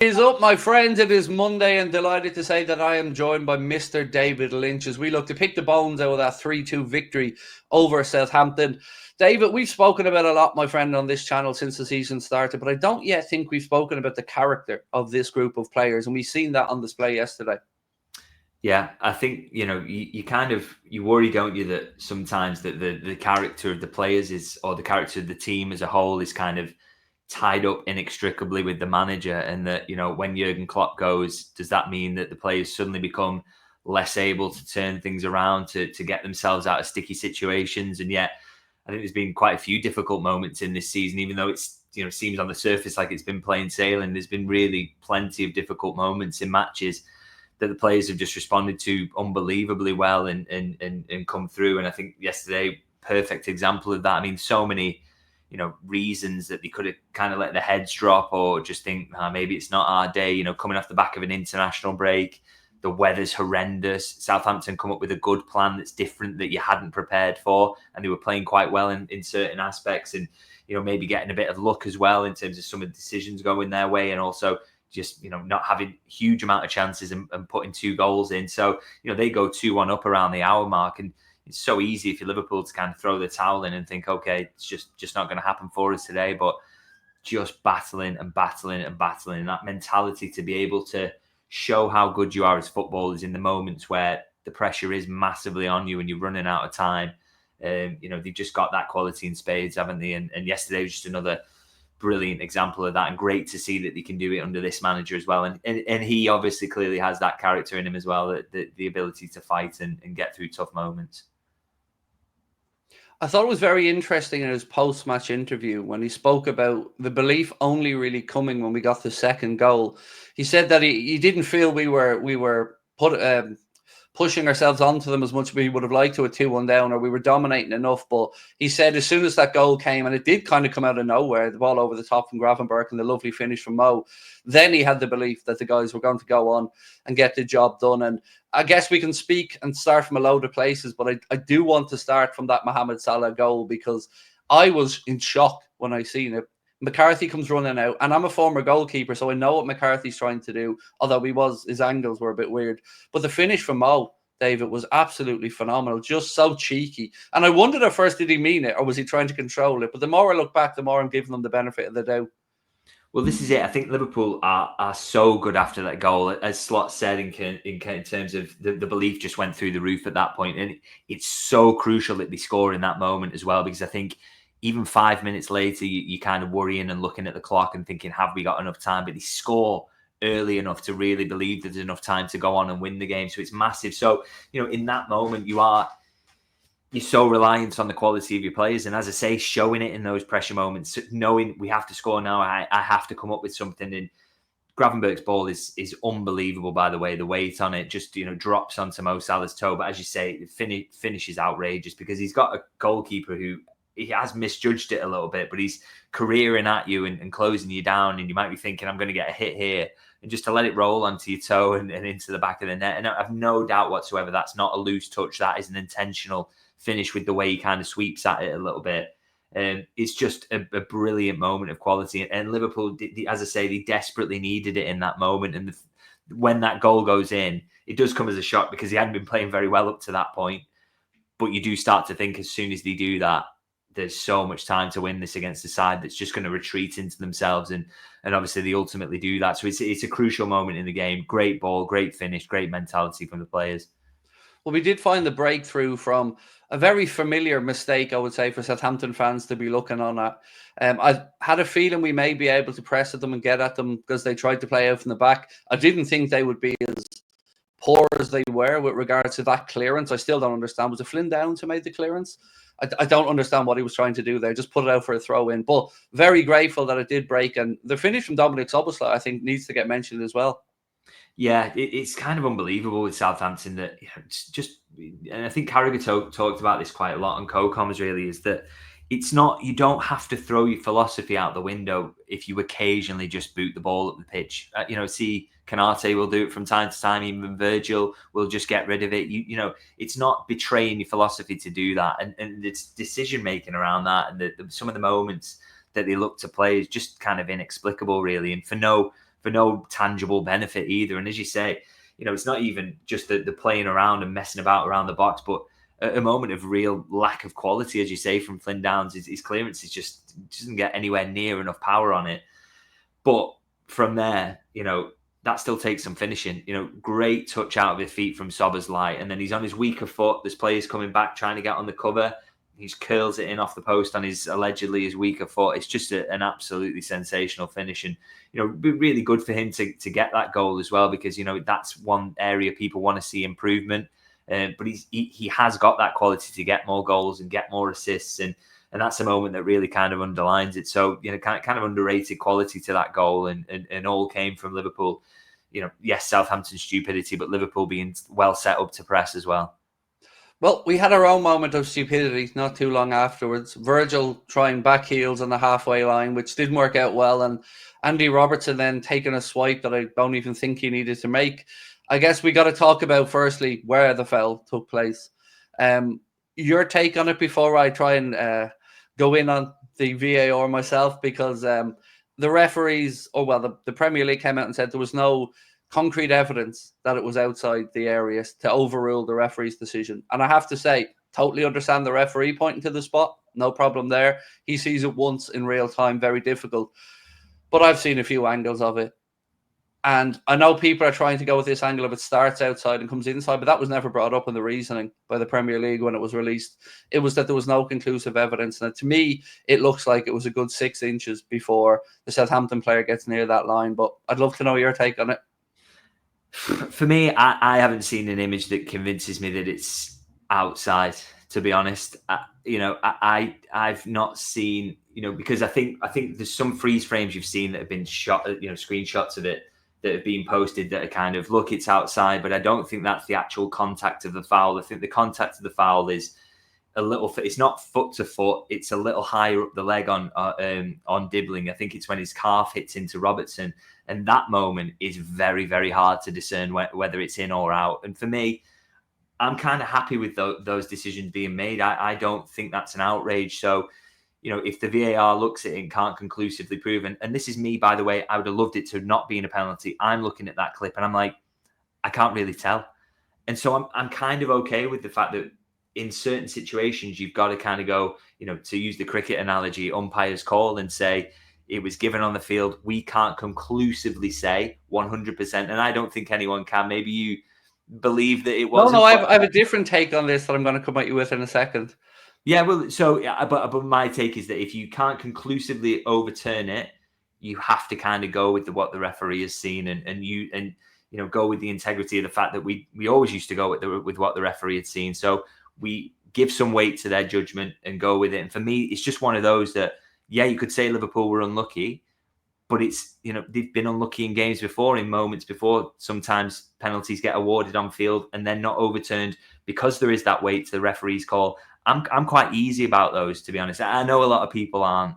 Is up, my friends. It is Monday, and delighted to say that I am joined by Mr. David Lynch as we look to pick the bones out of that 3-2 victory over Southampton. David, we've spoken about a lot, my friend, on this channel since the season started, but I don't yet think we've spoken about the character of this group of players, and we've seen that on display yesterday. Yeah, I think, you worry, don't you, that sometimes that the character of the players or the character of the team as a whole is kind of tied up inextricably with the manager, and that, when Jurgen Klopp goes, does that mean that the players suddenly become less able to turn things around to get themselves out of sticky situations? And yet, I think there's been quite a few difficult moments in this season, even though it's, seems on the surface like it's been plain sailing. There's been really plenty of difficult moments in matches that the players have just responded to unbelievably well and come through. And I think yesterday, perfect example of that. I mean, so many, reasons that they could have kind of let their heads drop or just think, maybe it's not our day, coming off the back of an international break. The weather's horrendous. Southampton come up with a good plan that's different that you hadn't prepared for. And they were playing quite well in certain aspects, and, maybe getting a bit of luck as well in terms of some of the decisions going their way, and also just, not having huge amount of chances and putting 2 goals in. So, they go 2-1 up around the hour mark, and it's so easy if you're Liverpool to kind of throw the towel in and think, okay, it's just not going to happen for us today. But just battling and battling and battling, and that mentality to be able to show how good you are as footballers in the moments where the pressure is massively on you and you're running out of time. They've just got that quality in spades, haven't they? And yesterday was just another brilliant example of that, and great to see that they can do it under this manager as well. And he obviously clearly has that character in him as well, the ability to fight and get through tough moments. I thought it was very interesting in his post-match interview when he spoke about the belief only really coming when we got the second goal. He said that he didn't feel we were pushing ourselves onto them as much as we would have liked to at 2-1 down, or we were dominating enough. But he said as soon as that goal came, and it did kind of come out of nowhere, the ball over the top from Gravenberch and the lovely finish from Mo, then he had the belief that the guys were going to go on and get the job done. And I guess we can speak and start from a load of places, but I do want to start from that Mohamed Salah goal, because I was in shock when I seen it. McCarthy comes running out, and I'm a former goalkeeper, so I know what McCarthy's trying to do, although his angles were a bit weird. But the finish from Mo, David, was absolutely phenomenal, just so cheeky. And I wondered at first, did he mean it, or was he trying to control it? But the more I look back, the more I'm giving them the benefit of the doubt. Well, this is it. I think Liverpool are so good after that goal. As Slot said, in terms of the belief just went through the roof at that point. And it's so crucial that they score in that moment as well, because I think even 5 minutes later, you kind of worrying and looking at the clock and thinking, have we got enough time? But they score early enough to really believe there's enough time to go on and win the game. So it's massive. So, in that moment, you're so reliant on the quality of your players. And as I say, showing it in those pressure moments, knowing we have to score now, I have to come up with something. And Gravenberch's ball is unbelievable, by the way. The weight on it just, drops onto Mo Salah's toe. But as you say, the finish is outrageous, because he's got a goalkeeper who he has misjudged it a little bit, but he's careering at you and closing you down. And you might be thinking, I'm going to get a hit here. And just to let it roll onto your toe and into the back of the net. And I have no doubt whatsoever that's not a loose touch. That is an intentional finish with the way he kind of sweeps at it a little bit. It's just a brilliant moment of quality. And Liverpool, as I say, they desperately needed it in that moment. And when that goal goes in, it does come as a shock, because he hadn't been playing very well up to that point. But you do start to think, as soon as they do that, there's so much time to win this against a side that's just going to retreat into themselves. And obviously they ultimately do that. So it's a crucial moment in the game. Great ball, great finish, great mentality from the players. Well, we did find the breakthrough from a very familiar mistake, I would say, for Southampton fans to be looking on at. I had a feeling we may be able to press at them and get at them, because they tried to play out from the back. I didn't think they would be as poor as they were with regards to that clearance. I still don't understand. Was it Flynn Downs who made the clearance? I don't understand what he was trying to do there. Just put it out for a throw in. But very grateful that it did break. And the finish from Dominic Szoboszlai, I think, needs to get mentioned as well. Yeah, it's kind of unbelievable with Southampton that, just, and I think Carragher talked about this quite a lot on co-coms, really, is that it's not, you don't have to throw your philosophy out the window if you occasionally just boot the ball up the pitch. See, Canate will do it from time to time. Even Virgil will just get rid of it. It's not betraying your philosophy to do that. And it's decision making around that, and some of the moments that they look to play is just kind of inexplicable, really. And for no for no tangible benefit either. And as you say, it's not even just the playing around and messing about around the box, but a moment of real lack of quality, as you say, from Flynn Downs. His clearance doesn't get anywhere near enough power on it. But from there, that still takes some finishing. Great touch out of his feet from Szoboszlai, and then he's on his weaker foot. There's players coming back trying to get on the cover. He curls it in off the post on allegedly his weaker foot. It's just an absolutely sensational finish, and be really good for him to get that goal as well, because that's one area people want to see improvement. But he has got that quality to get more goals and get more assists, and that's a moment that really kind of underlines it. So kind of underrated quality to that goal, and all came from Liverpool. Yes, Southampton's stupidity, but Liverpool being well set up to press as well. Well, we had our own moment of stupidity not too long afterwards. Virgil trying back heels on the halfway line, which didn't work out well, and Andy Robertson then taking a swipe that I don't even think he needed to make. I guess we got to talk about, firstly, where the foul took place. Your take on it before I try and go in on the VAR myself, because the referees, the Premier League came out and said there was no concrete evidence that it was outside the area to overrule the referee's decision. And I have to say, totally understand the referee pointing to the spot. No problem there. He sees it once in real time, very difficult. But I've seen a few angles of it. And I know people are trying to go with this angle of it starts outside and comes inside, but that was never brought up in the reasoning by the Premier League when it was released. It was that there was no conclusive evidence. And to me, it looks like it was a good 6 inches before the Southampton player gets near that line. But I'd love to know your take on it. For me, I haven't seen an image that convinces me that it's outside, to be honest. I've not seen, because I think there's some freeze frames you've seen that have been shot, screenshots of it that have been posted that are kind of, look, it's outside, but I don't think that's the actual contact of the foul. I think the contact of the foul is a little, it's not foot to foot, it's a little higher up the leg on Dibbling. I think it's when his calf hits into Robertson, and that moment is very, very hard to discern whether it's in or out. And for me, I'm kind of happy with those decisions being made. I don't think that's an outrage. So, if the VAR looks at it and can't conclusively prove, and this is me, by the way, I would have loved it to not been a penalty. I'm looking at that clip and I'm like, I can't really tell. And so I'm kind of okay with the fact that in certain situations, you've got to kind of go, to use the cricket analogy, umpire's call and say, it was given on the field. We can't conclusively say 100%. And I don't think anyone can. Maybe you believe that it wasn't. No, I have a different take on this that I'm going to come at you with in a second. Yeah, well, so, but my take is that if you can't conclusively overturn it, you have to kind of go with what the referee has seen, and go with the integrity of the fact that we always used to go with what the referee had seen. So we give some weight to their judgment and go with it. And for me, it's just one of those that, yeah, you could say Liverpool were unlucky, but it's, they've been unlucky in games before, in moments before. Sometimes penalties get awarded on field and then not overturned because there is that weight to the referee's call. I'm quite easy about those, to be honest. I know a lot of people aren't.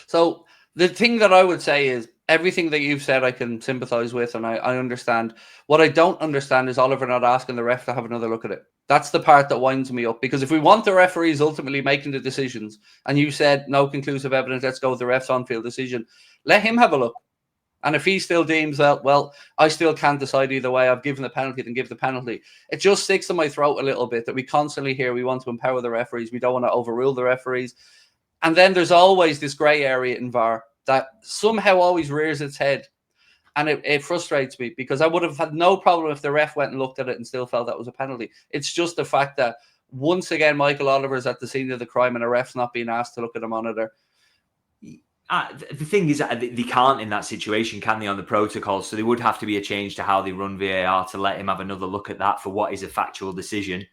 So the thing that I would say is everything that you've said I can sympathise with, and I understand. What I don't understand is Oliver not asking the ref to have another look at it. That's the part that winds me up, because if we want the referees ultimately making the decisions, and you said no conclusive evidence, let's go with the ref's on-field decision, let him have a look. And if he still deems that, well, I still can't decide either way, I've given the penalty, then give the penalty. It just sticks to my throat a little bit that we constantly hear we want to empower the referees, we don't want to overrule the referees. And then there's always this grey area in VAR that somehow always rears its head. And it frustrates me, because I would have had no problem if the ref went and looked at it and still felt that was a penalty. It's just the fact that once again, Michael Oliver's at the scene of the crime and a ref's not being asked to look at a monitor. The thing is, they can't in that situation, can they, on the protocol? So there would have to be a change to how they run VAR to let him have another look at that for what is a factual decision.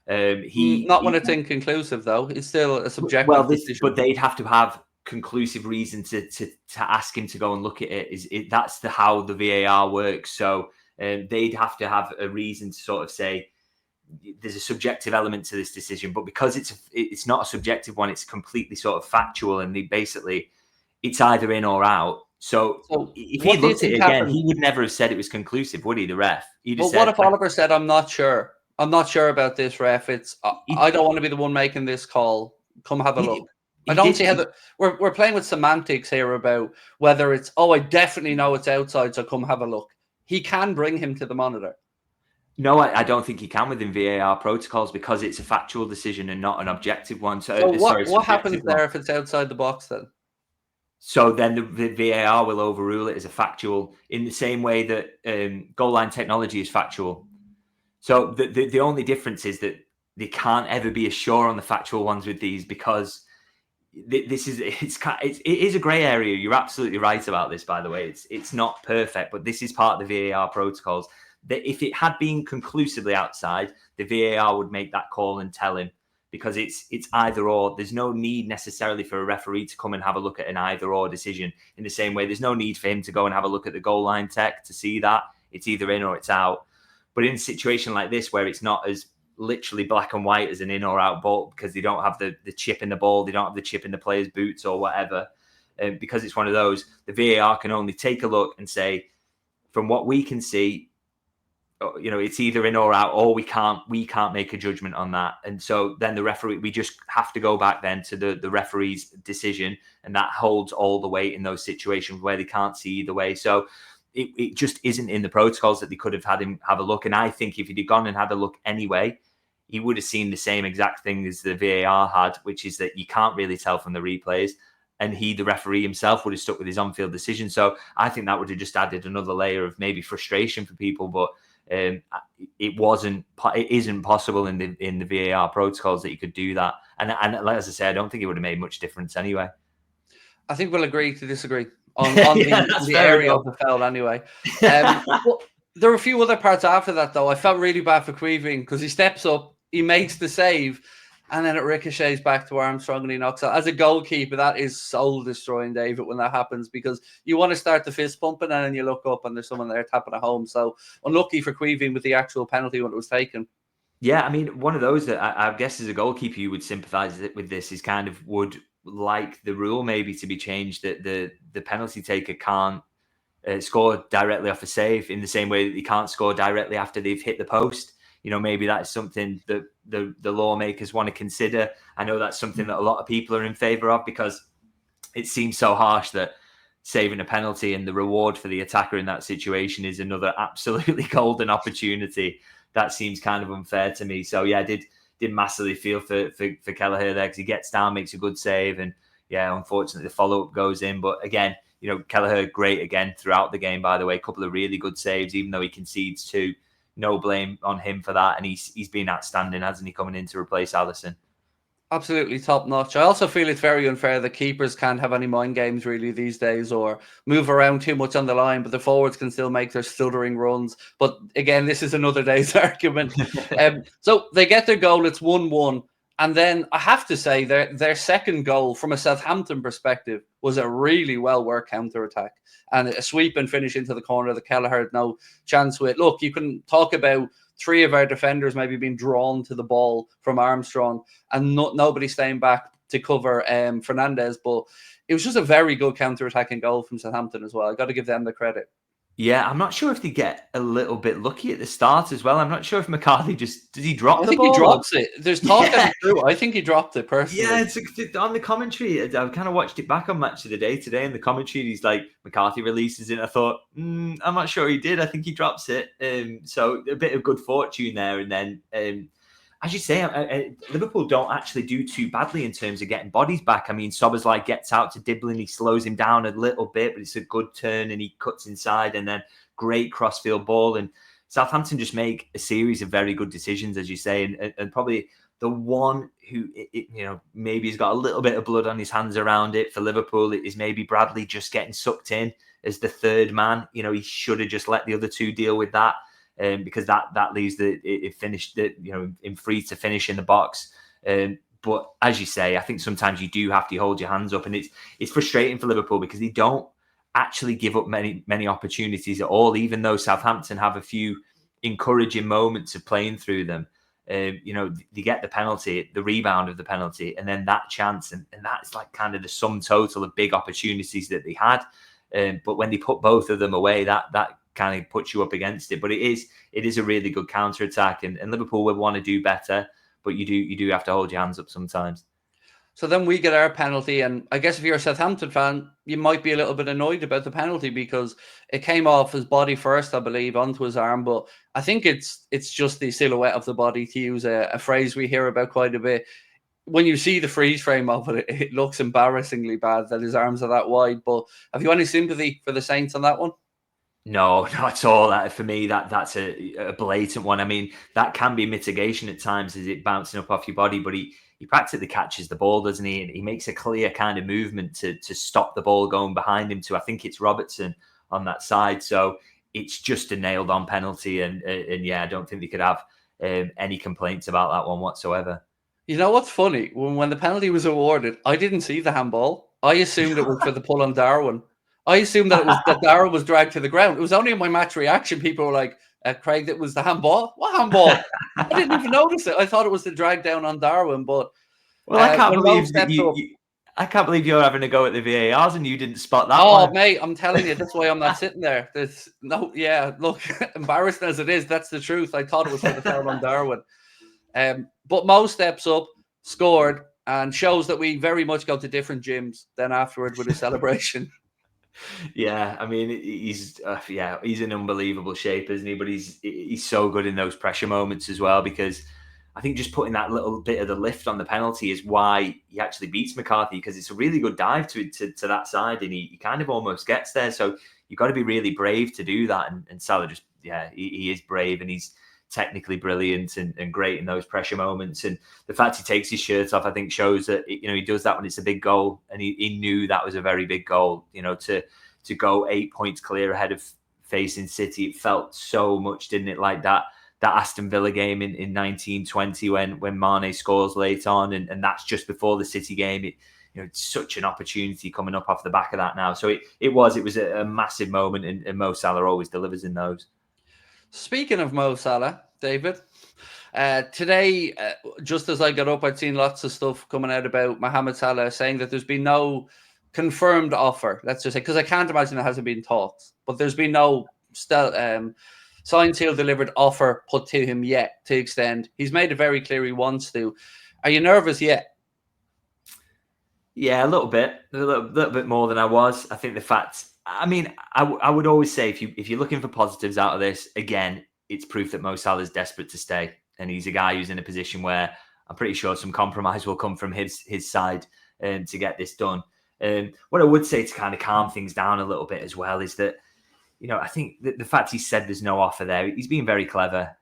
Not when it's inconclusive, though. It's still a subjective decision. But they'd have to have conclusive reason to ask him to go and look at it. That's how the VAR works. So they'd have to have a reason to sort of say there's a subjective element to this decision, but because it's not a subjective one, it's completely sort of factual, and it's either in or out. So if he looked at it again, he would never have said it was conclusive, would he? The ref. What if Oliver said, "I'm not sure. I'm not sure about this, ref. I don't want to be the one making this call. Come have a look." I don't see how we're playing with semantics here about whether it's, I definitely know it's outside, so come have a look. He can bring him to the monitor. No, I don't think he can within VAR protocols because it's a factual decision and not an objective one. So what happens there if it's outside the box then? So then the VAR will overrule it as a factual, in the same way that goal line technology is factual. So the only difference is that they can't ever be as sure on the factual ones with these, because it is a grey area. You're absolutely right about this, by the way. It's not perfect, but this is part of the VAR protocols. That if it had been conclusively outside, the VAR would make that call and tell him, because it's either or. There's no need necessarily for a referee to come and have a look at an either or decision. In the same way, there's no need for him to go and have a look at the goal line tech to see that it's either in or it's out. But in a situation like this, where it's not as literally black and white as an in or out ball, because they don't have the chip in the ball, they don't have the chip in the player's boots or whatever, because it's one of those, the VAR can only take a look and say, from what we can see, it's either in or out, or we can't make a judgment on that. And so then the referee, we just have to go back then to the referee's decision, and that holds all the weight in those situations where they can't see either way. So it just isn't in the protocols that they could have had him have a look. And I think if he'd have gone and had a look anyway, he would have seen the same exact thing as the VAR had, which is that you can't really tell from the replays. And he, the referee himself, would have stuck with his on-field decision. So I think that would have just added another layer of maybe frustration for people. But it isn't possible in the VAR protocols that you could do that. And as I say, I don't think it would have made much difference anyway. I think we'll agree to disagree on the area of the foul anyway. Well, there are a few other parts after that, though. I felt really bad for Queeving because he steps up, he makes the save, and then it ricochets back to Armstrong and he knocks out. As a goalkeeper, that is soul destroying, David, when that happens, because you want to start the fist pumping and then you look up and there's someone there tapping it home. So unlucky for Queeving with the actual penalty when it was taken. Yeah, I mean, one of those that I guess as a goalkeeper you would sympathise with this is kind of would like the rule maybe to be changed, that the penalty taker can't score directly off a save in the same way that they can't score directly after they've hit the post. Maybe that's something that the lawmakers want to consider. I know that's something that a lot of people are in favour of, because it seems so harsh that saving a penalty and the reward for the attacker in that situation is another absolutely golden opportunity. That seems kind of unfair to me. So yeah, I did massively feel for Kelleher there, because he gets down, makes a good save, and yeah, unfortunately the follow-up goes in. But again, Kelleher great again throughout the game, by the way. A couple of really good saves, even though he concedes two. No blame on him for that, and he's been outstanding, hasn't he, coming in to replace Alisson? Absolutely top notch. I also feel it's very unfair that keepers can't have any mind games really these days, or move around too much on the line, but the forwards can still make their stuttering runs. But again, this is another day's argument. So they get their goal, it's 1-1. And then I have to say their second goal from a Southampton perspective was a really well-worked counter-attack. And a sweep and finish into the corner that Kelleher had no chance with. Look, you can talk about three of our defenders maybe being drawn to the ball from Armstrong and nobody staying back to cover Fernandez. But it was just a very good counter-attacking goal from Southampton as well. I got to give them the credit. Yeah, I'm not sure if they get a little bit lucky at the start as well. I'm not sure if McCarthy does he drop the ball? I think he drops it. There's talk coming through. I think he dropped it personally. Yeah, it's on the commentary. I kind of watched it back on Match of the Day today, and the commentary, he's like, McCarthy releases it. I thought, I'm not sure he did. I think he drops it. So a bit of good fortune there. And then, as you say, Liverpool don't actually do too badly in terms of getting bodies back. I mean, Szoboszlai gets out to Diblin, he slows him down a little bit, but it's a good turn and he cuts inside, and then great crossfield ball. And Southampton just make a series of very good decisions, as you say, and probably the one who maybe has got a little bit of blood on his hands around it for Liverpool is maybe Bradley just getting sucked in as the third man. He should have just let the other two deal with that. Because that leaves it finished in free to finish in the box. But as you say, I think sometimes you do have to hold your hands up, and it's frustrating for Liverpool because they don't actually give up many opportunities at all. Even though Southampton have a few encouraging moments of playing through them, they get the penalty, the rebound of the penalty, and then that chance, and that's like kind of the sum total of big opportunities that they had. But when they put both of them away, that kind of puts you up against it. But it is a really good counter attack, and Liverpool will want to do better, but you do have to hold your hands up sometimes. So then we get our penalty, and I guess if you're a Southampton fan, you might be a little bit annoyed about the penalty because it came off his body first, I believe, onto his arm. But I think it's just the silhouette of the body, to use a phrase we hear about quite a bit. When you see the freeze frame of it, it looks embarrassingly bad that his arms are that wide. But have you any sympathy for the Saints on that one? No, not at all. For me, that's a blatant one. I mean, that can be mitigation at times, is it bouncing up off your body, but he practically catches the ball, doesn't he? And he makes a clear kind of movement to stop the ball going behind him to, I think it's Robertson on that side. So it's just a nailed on penalty. And yeah, I don't think they could have any complaints about that one whatsoever. You know what's funny? When the penalty was awarded, I didn't see the handball. I assumed it was for the pull on Darwin. I assumed that it was that Darwin was dragged to the ground. It was only in my match reaction. People were like, Craig, that was the handball. What handball? I didn't even notice it. I thought it was the drag down on Darwin. But well, I can't when believe Mo stepped up, I can't believe you're having a go at the VARs and you didn't spot that oh, one. mate, I'm telling you, that's why I'm not sitting there. There's no, yeah, look, embarrassing as it is, that's the truth. I thought it was for the foul on Darwin. But Mo steps up, scored, and shows that we very much go to different gyms then afterward with his celebration. Yeah, I mean, he's in unbelievable shape, isn't he? But he's so good in those pressure moments as well, because I think just putting that little bit of the lift on the penalty is why he actually beats McCarthy, because it's a really good dive to that side, and he kind of almost gets there. So you've got to be really brave to do that. And Salah just, he is brave, and he's technically brilliant and great in those pressure moments. And the fact he takes his shirt off, I think, shows that, he does that when it's a big goal, and he knew that was a very big goal. To go 8 points clear ahead of facing City, it felt so much, didn't it? Like that Aston Villa game in 1920 when Mane scores late on, and that's just before the City game. It's such an opportunity coming up off the back of that now. So it was a massive moment, and Mo Salah always delivers in those. Speaking of Mo Salah, David, today, just as I got up, I'd seen lots of stuff coming out about Mohamed Salah saying that there's been no confirmed offer, let's just say, because I can't imagine there hasn't been talks, but there's been no signed, sealed, delivered offer put to him yet to extend. He's made it very clear he wants to. Are you nervous yet? Yeah, a little bit more than I was. I think the fact, I mean, I would always say if you're looking for positives out of this, again, it's proof that Mo Salah is desperate to stay, and he's a guy who's in a position where I'm pretty sure some compromise will come from his side to get this done. What I would say to kind of calm things down a little bit as well is that, I think that the fact he said there's no offer there, he's being very clever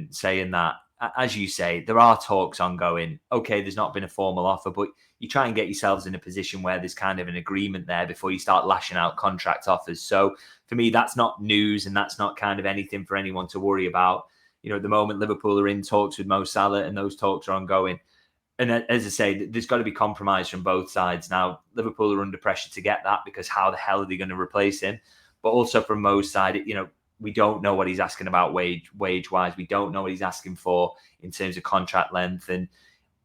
saying that. As you say, there are talks ongoing. Okay, there's not been a formal offer, but you try and get yourselves in a position where there's kind of an agreement there before you start lashing out contract offers. So for me, that's not news, and that's not kind of anything for anyone to worry about. At the moment, Liverpool are in talks with Mo Salah, and those talks are ongoing. And as I say, there's got to be compromise from both sides. Now, Liverpool are under pressure to get that, because how the hell are they going to replace him? But also from Mo's side, we don't know what he's asking about wage-wise. We don't know what he's asking for in terms of contract length. And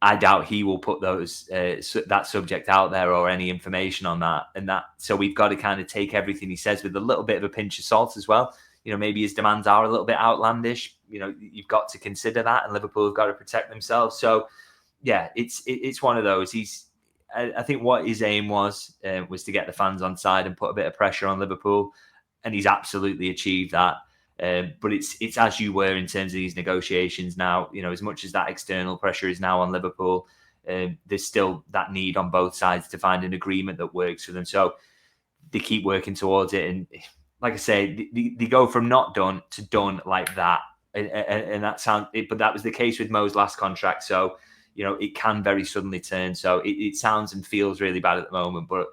I doubt he will put that subject out there or any information on that. So we've got to kind of take everything he says with a little bit of a pinch of salt as well. Maybe his demands are a little bit outlandish. You've got to consider that, and Liverpool have got to protect themselves. So yeah, it's one of those. I think what his aim was to get the fans on side and put a bit of pressure on Liverpool, and he's absolutely achieved that. But it's as you were in terms of these negotiations now. As much as that external pressure is now on Liverpool, there's still that need on both sides to find an agreement that works for them. So they keep working towards it, and like I say, they go from not done to done like that. And that but that was the case with Mo's last contract. So it can very suddenly turn. So it sounds and feels really bad at the moment, but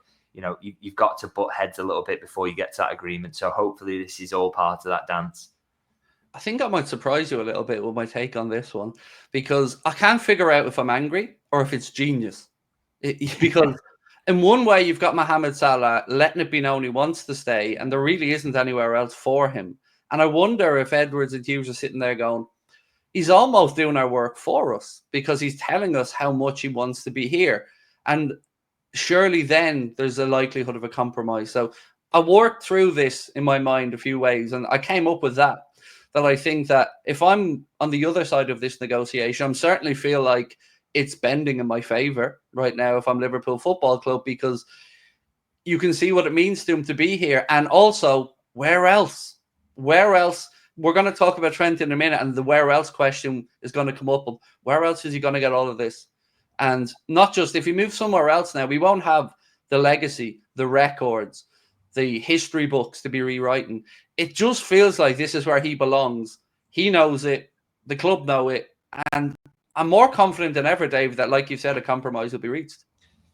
you've got to butt heads a little bit before you get to that agreement. So hopefully this is all part of that dance. I think I might surprise you a little bit with my take on this one, because I can't figure out if I'm angry or if it's genius. Because in one way, you've got Mohamed Salah letting it be known he wants to stay, and there really isn't anywhere else for him. And I wonder if Edwards and Hughes are sitting there going, he's almost doing our work for us, because he's telling us how much he wants to be here. And surely then there's a likelihood of a compromise. So I worked through this in my mind a few ways, and I came up with that I think that if I'm on the other side of this negotiation, I certainly feel like it's bending in my favour right now if I'm Liverpool Football Club, because you can see what it means to him to be here. And also, where else? Where else? We're going to talk about Trent in a minute, and the where else question is going to come up. Where else is he going to get all of this? And not just, if he moves somewhere else now, we won't have the legacy, the records, the history books to be rewriting. It just feels like this is where he belongs. He knows it. The club know it. And I'm more confident than ever, Dave, that, like you said, a compromise will be reached.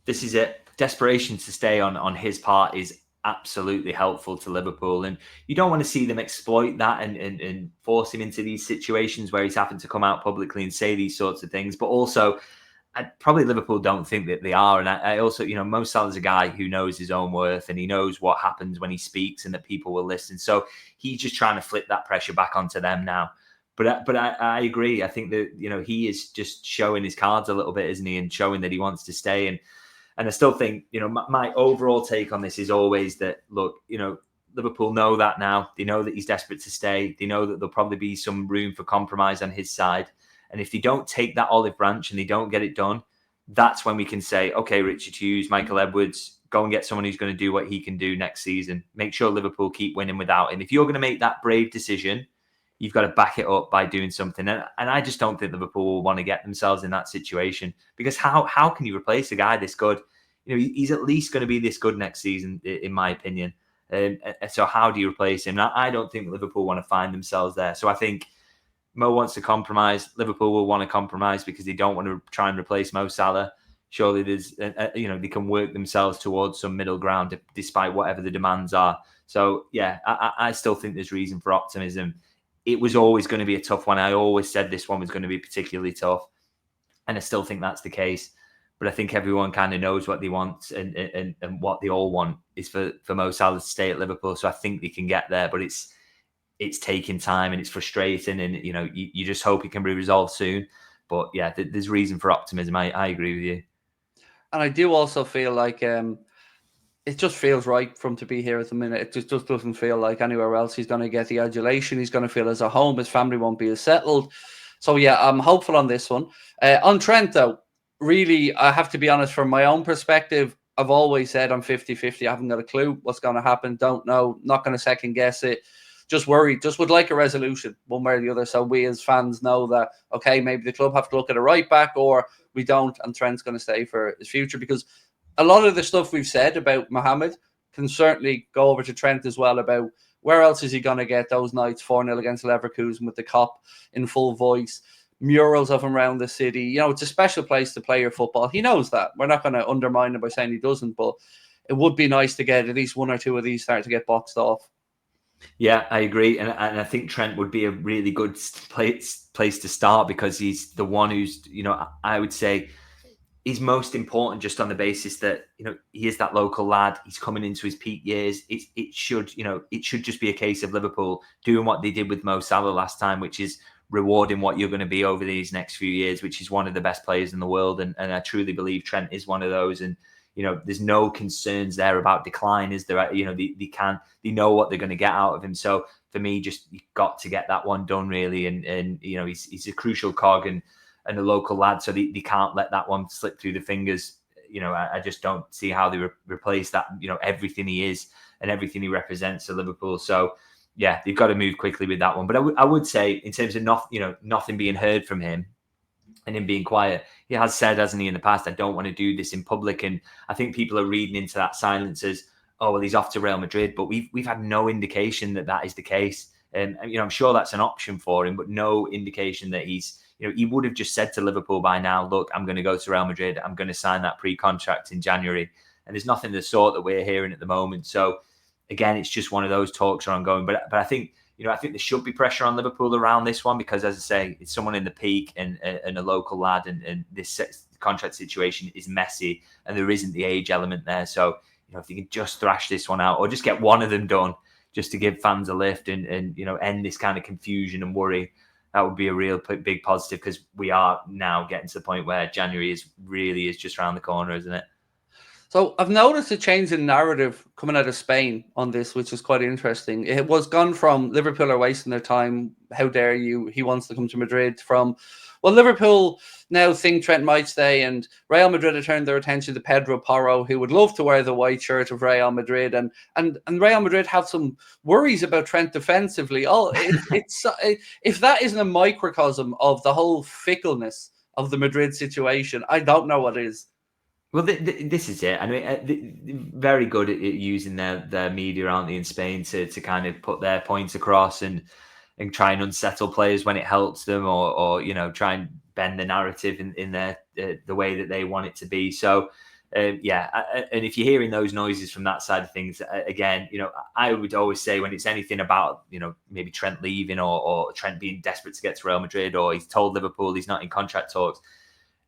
This is it. Desperation to stay on his part is absolutely helpful to Liverpool, and you don't want to see them exploit that and force him into these situations where he's having to come out publicly and say these sorts of things. But also, probably Liverpool don't think that they are. And I also, Mo Salah's a guy who knows his own worth, and he knows what happens when he speaks and that people will listen. So he's just trying to flip that pressure back onto them now. But I agree. I think that, he is just showing his cards a little bit, isn't he? And showing that he wants to stay. And I still think, my overall take on this is always that, look, Liverpool know that now. They know that he's desperate to stay. They know that there'll probably be some room for compromise on his side. And if they don't take that olive branch and they don't get it done, that's when we can say, okay, Richard Hughes, Michael Edwards, go and get someone who's going to do what he can do next season. Make sure Liverpool keep winning without him. If you're going to make that brave decision, you've got to back it up by doing something. And I just don't think Liverpool will want to get themselves in that situation, because how can you replace a guy this good? He's at least going to be this good next season, in my opinion. So how do you replace him? I don't think Liverpool want to find themselves there. So I think Mo wants to compromise. Liverpool will want to compromise because they don't want to try and replace Mo Salah. Surely there's, they can work themselves towards some middle ground despite whatever the demands are. So yeah, I still think there's reason for optimism. It was always going to be a tough one. I always said this one was going to be particularly tough, and I still think that's the case. But I think everyone kind of knows what they want, and what they all want is for Mo Salah to stay at Liverpool. So I think they can get there, but it's taking time and it's frustrating, and you just hope it can be resolved soon. But yeah, there's reason for optimism. I agree with you. And I do also feel like it just feels right for him to be here at the minute. It just doesn't feel like anywhere else he's going to get the adulation. He's going to feel as a home. His family won't be as settled. So yeah, I'm hopeful on this one. On Trent, though, really, I have to be honest, from my own perspective, I've always said I'm 50-50. I haven't got a clue what's going to happen. Don't know. Not going to second guess it. Just worried. Just would like a resolution one way or the other. So we as fans know that, okay, maybe the club have to look at a right back, or we don't, and Trent's going to stay for his future. Because a lot of the stuff we've said about Mohamed can certainly go over to Trent as well, about where else is he going to get those nights 4-0 against Leverkusen with the cop in full voice, murals of him around the city. It's a special place to play your football. He knows that. We're not going to undermine him by saying he doesn't, but it would be nice to get at least one or two of these start to get boxed off. Yeah, I agree. And I think Trent would be a really good place to start, because he's the one who's, I would say is most important, just on the basis that, he is that local lad. He's coming into his peak years. It should just be a case of Liverpool doing what they did with Mo Salah last time, which is rewarding what you're going to be over these next few years, which is one of the best players in the world. And I truly believe Trent is one of those. And, there's no concerns there about decline, is there? They know what they're going to get out of him. So for me, just you've got to get that one done, really. And he's a crucial cog and a local lad, so they can't let that one slip through the fingers. I just don't see how they replace that, everything he is and everything he represents to Liverpool. So yeah, they've got to move quickly with that one. But I would say, in terms of nothing being heard from him and him being quiet, he has said, hasn't he, in the past, I don't want to do this in public. And I think people are reading into that silence as, oh, well, he's off to Real Madrid. But we've had no indication that is the case. And I'm sure that's an option for him, but no indication that he's, he would have just said to Liverpool by now, look, I'm going to go to Real Madrid. I'm going to sign that pre-contract in January. And there's nothing of the sort that we're hearing at the moment. So again, it's just one of those talks are ongoing. But I think, I think there should be pressure on Liverpool around this one, because, as I say, it's someone in the peak and a local lad, and this contract situation is messy, and there isn't the age element there. So, if you can just thrash this one out, or just get one of them done, just to give fans a lift and end this kind of confusion and worry, that would be a real big positive, because we are now getting to the point where January is just around the corner, isn't it? So I've noticed a change in narrative coming out of Spain on this, which is quite interesting. It was gone from Liverpool are wasting their time. How dare you? He wants to come to Madrid. From, well, Liverpool now think Trent might stay, and Real Madrid have turned their attention to Pedro Porro, who would love to wear the white shirt of Real Madrid, and Real Madrid have some worries about Trent defensively. If that isn't a microcosm of the whole fickleness of the Madrid situation, I don't know what is. Well, this is it. I mean, very good at using their media, aren't they, in Spain to kind of put their points across and try and unsettle players when it helps them, or try and bend the narrative in their the way that they want it to be. So, and if you're hearing those noises from that side of things, again, I would always say when it's anything about maybe Trent leaving or Trent being desperate to get to Real Madrid, or he's told Liverpool he's not in contract talks.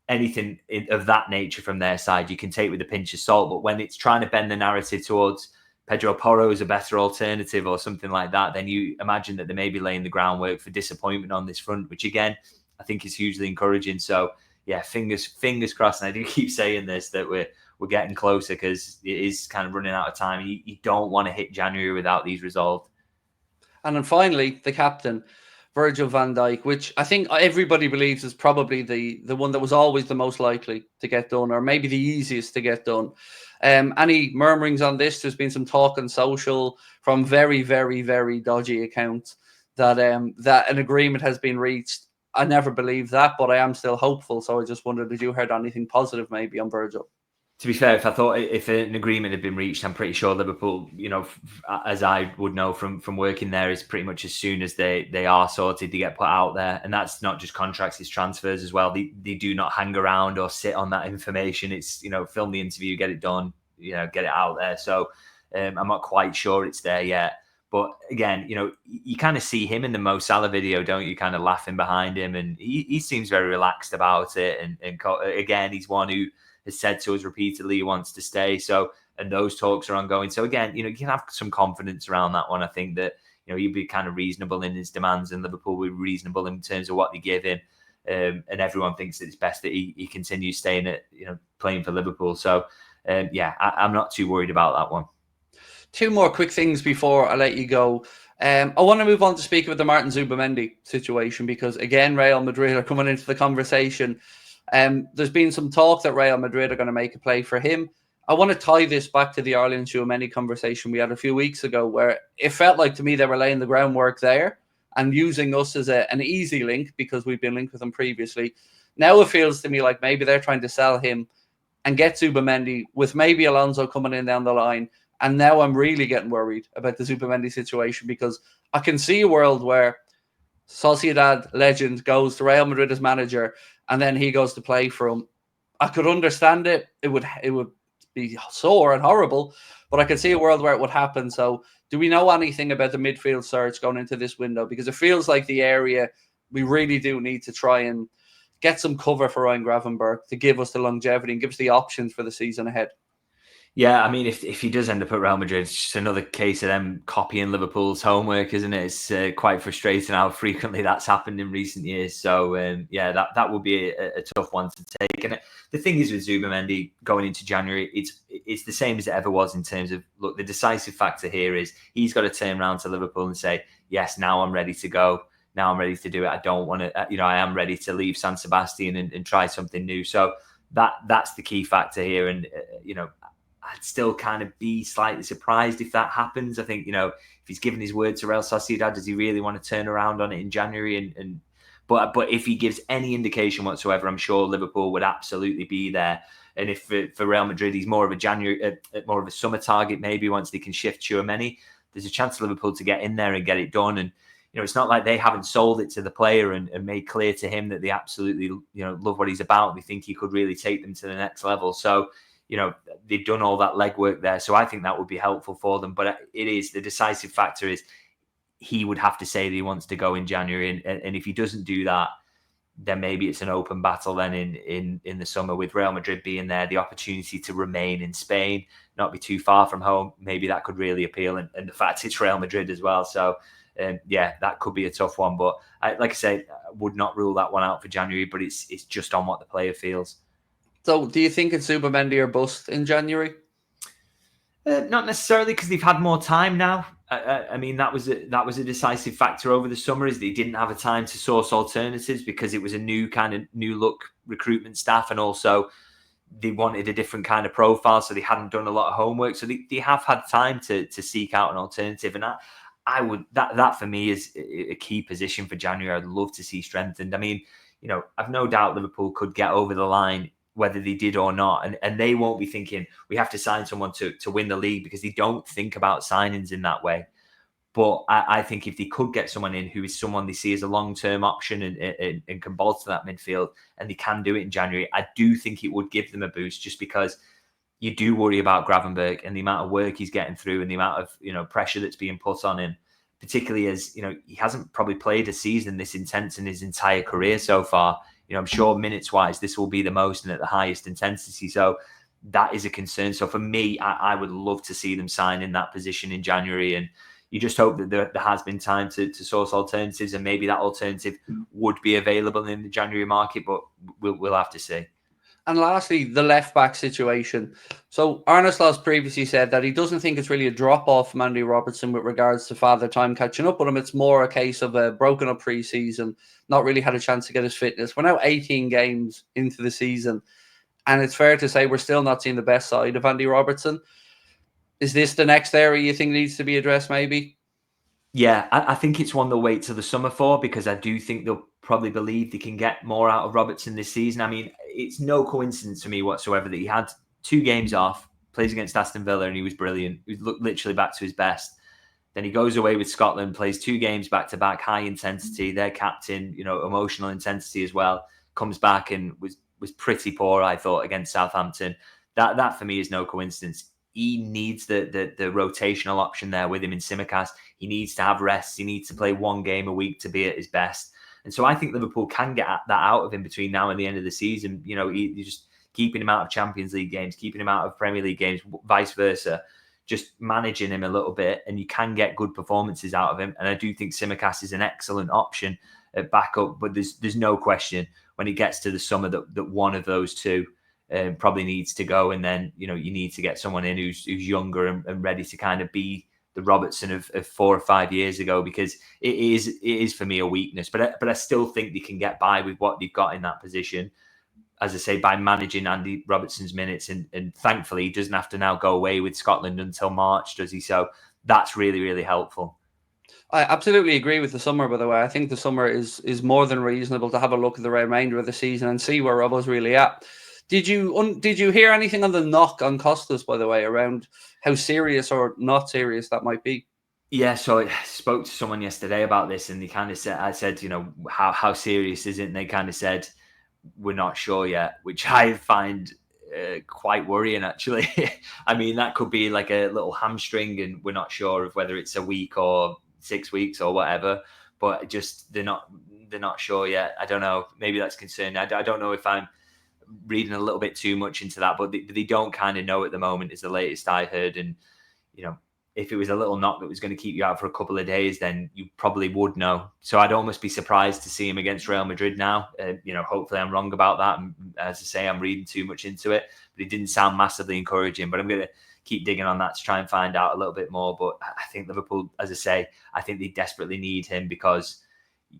Anything of that nature from their side, you can take with a pinch of salt. But when it's trying to bend the narrative towards Pedro Porro is a better alternative or something like that, then you imagine that they may be laying the groundwork for disappointment on this front, which again, I think is hugely encouraging. So yeah, fingers crossed. And I do keep saying this, that we're getting closer, because it is kind of running out of time. You don't want to hit January without these resolved. And then finally, the captain, Virgil van Dijk, which I think everybody believes is probably the one that was always the most likely to get done, or maybe the easiest to get done. Any murmurings on this? There's been some talk on social from very, very, very dodgy accounts that that an agreement has been reached. I never believed that, but I am still hopeful. So I just wondered, did you heard anything positive maybe on Virgil? To be fair, if an agreement had been reached, I'm pretty sure Liverpool, as I would know from working there, is pretty much as soon as they are sorted, they get put out there. And that's not just contracts, it's transfers as well. They do not hang around or sit on that information. It's, film the interview, get it done, get it out there. So I'm not quite sure it's there yet. But again, you kind of see him in the Mo Salah video, don't you? Kind of laughing behind him. And he seems very relaxed about it. And again, he's one who has said to us repeatedly he wants to stay. So, and those talks are ongoing. So again, you can have some confidence around that one. I think that, he'd be kind of reasonable in his demands, and Liverpool will be reasonable in terms of what they give him. And everyone thinks that it's best that he continues staying at, playing for Liverpool. So, I'm not too worried about that one. Two more quick things before I let you go. I want to move on to speak about the Martin Zubimendi situation, because again, Real Madrid are coming into the conversation. There's been some talk that Real Madrid are going to make a play for him. I want to tie this back to the Ireland Zubimendi conversation we had a few weeks ago, where it felt like to me they were laying the groundwork there and using us as an easy link because we've been linked with them previously. Now it feels to me like maybe they're trying to sell him and get Zubimendi, with maybe Alonso coming in down the line. And now I'm really getting worried about the Zubimendi situation, because I can see a world where Sociedad legend goes to Real Madrid as manager, and then he goes to play for him. I could understand it. It would be sore and horrible, but I could see a world where it would happen. So do we know anything about the midfield search going into this window? Because it feels like the area we really do need to try and get some cover for Ryan Gravenberch to give us the longevity and give us the options for the season ahead. Yeah, I mean, if he does end up at Real Madrid, it's just another case of them copying Liverpool's homework, isn't it? It's quite frustrating how frequently that's happened in recent years. So, that would be a tough one to take. And the thing is with Zubimendi going into January, it's the same as it ever was in terms of, look, the decisive factor here is he's got to turn around to Liverpool and say, yes, now I'm ready to go. Now I'm ready to do it. I don't want to, I am ready to leave San Sebastian and try something new. So that's the key factor here. And, I'd still kind of be slightly surprised if that happens. I think, if he's given his word to Real Sociedad, does he really want to turn around on it in January? But if he gives any indication whatsoever, I'm sure Liverpool would absolutely be there. And if for Real Madrid, he's more of a summer target, maybe once they can shift Tchouaméni, there's a chance for Liverpool to get in there and get it done. And, it's not like they haven't sold it to the player and made clear to him that they absolutely, love what he's about. They think he could really take them to the next level. So, they've done all that legwork there. So I think that would be helpful for them. But it is, the decisive factor is he would have to say that he wants to go in January. And if he doesn't do that, then maybe it's an open battle then in the summer, with Real Madrid being there, the opportunity to remain in Spain, not be too far from home. Maybe that could really appeal. And the fact it's Real Madrid as well. So that could be a tough one. But like I say, I would not rule that one out for January, but it's just on what the player feels. So do you think it's Zubimendi or bust in January? Not necessarily, because they've had more time now. I mean, that was a decisive factor over the summer, is they didn't have a time to source alternatives because it was a new look recruitment staff, and also they wanted a different kind of profile, so they hadn't done a lot of homework. So they have had time to seek out an alternative, and I would that for me is a key position for January. I'd love to see strengthened. I mean, I've no doubt Liverpool could get over the line whether they did or not, and they won't be thinking we have to sign someone to win the league, because they don't think about signings in that way. But I think if they could get someone in who is someone they see as a long-term option and can bolster that midfield, and they can do it in January, I do think it would give them a boost, just because you do worry about Gravenberch and the amount of work he's getting through and the amount of pressure that's being put on him, particularly as he hasn't probably played a season this intense in his entire career so far. I'm sure minutes-wise this will be the most and at the highest intensity. So that is a concern. So for me, I would love to see them sign in that position in January, and you just hope that there has been time to source alternatives, and maybe that alternative would be available in the January market, but we'll have to see. And lastly, the left-back situation. So Arne Slot's previously said that he doesn't think it's really a drop-off from Andy Robertson with regards to Father Time catching up with him. It's more a case of a broken up pre-season, not really had a chance to get his fitness. We're now 18 games into the season, and it's fair to say we're still not seeing the best side of Andy Robertson. Is this the next area you think needs to be addressed, maybe? Yeah, I think it's one they'll wait till the summer for, because I do think they'll probably believe they can get more out of Robertson this season. I mean, it's no coincidence to me whatsoever that he had 2 games off, plays against Aston Villa, and he was brilliant. He looked literally back to his best. Then he goes away with Scotland, plays 2 games back-to-back, high intensity. Their captain, emotional intensity as well, comes back and was pretty poor, I thought, against Southampton. That for me is no coincidence. He needs the rotational option there with him in Tsimikas. He needs to have rests. He needs to play 1 game a week to be at his best. And so I think Liverpool can get that out of him between now and the end of the season. You just keeping him out of Champions League games, keeping him out of Premier League games, vice versa, just managing him a little bit, and you can get good performances out of him. And I do think Tsimikas is an excellent option at backup, but there's no question when it gets to the summer that one of those two probably needs to go, and then you need to get someone in who's younger and ready to kind of be the Robertson of 4 or 5 years ago, because it is for me a weakness. But I still think they can get by with what they've got in that position, as I say, by managing Andy Robertson's minutes, and thankfully he doesn't have to now go away with Scotland until March, does he? So that's really, really helpful. I absolutely agree with the summer, by the way. I think the summer is more than reasonable to have a look at the remainder of the season and see where Robbo's really at. Did you hear anything on the knock on Costas, by the way, around how serious or not serious that might be? Yeah, so I spoke to someone yesterday about this, and they kind of said, I said, how serious is it? And they kind of said, we're not sure yet, which I find quite worrying, actually. I mean, that could be like a little hamstring, and we're not sure of whether it's a week or 6 weeks or whatever. But just they're not sure yet. I don't know. Maybe that's concerning. I don't know if I'm reading a little bit too much into that, but they don't kind of know at the moment, is the latest I heard. And if it was a little knock that was going to keep you out for a couple of days, then you probably would know. So I'd almost be surprised to see him against Real Madrid now. Hopefully I'm wrong about that. And as I say, I'm reading too much into it, but it didn't sound massively encouraging. But I'm going to keep digging on that to try and find out a little bit more. But I think Liverpool, as I say, I think they desperately need him, because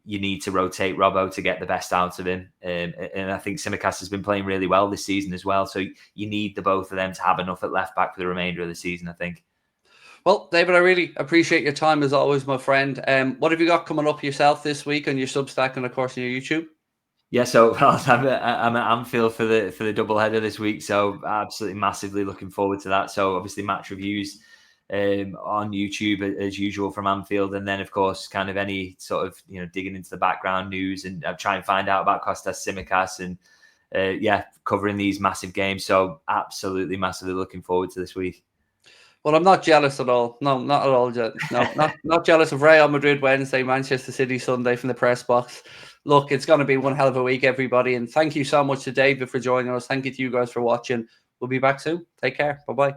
you need to rotate Robbo to get the best out of him. And I think Tsimikas has been playing really well this season as well. So you need the both of them to have enough at left back for the remainder of the season, I think. Well, David, I really appreciate your time as always, my friend. What have you got coming up yourself this week on your Substack and, of course, on your YouTube? Yeah, so I'm at Anfield for the double header this week, so absolutely massively looking forward to that. So obviously match reviews on YouTube as usual from Anfield, and then of course kind of any sort of digging into the background news and try and find out about Costas Tsimikas and covering these massive games. So absolutely massively looking forward to this week. Well, I'm not jealous at all. No, not at all. No, not jealous of Real Madrid Wednesday, Manchester City Sunday from the press box. Look, it's going to be one hell of a week, everybody. And thank you so much to David for joining us. Thank you to you guys for watching. We'll be back soon. Take care. Bye-bye.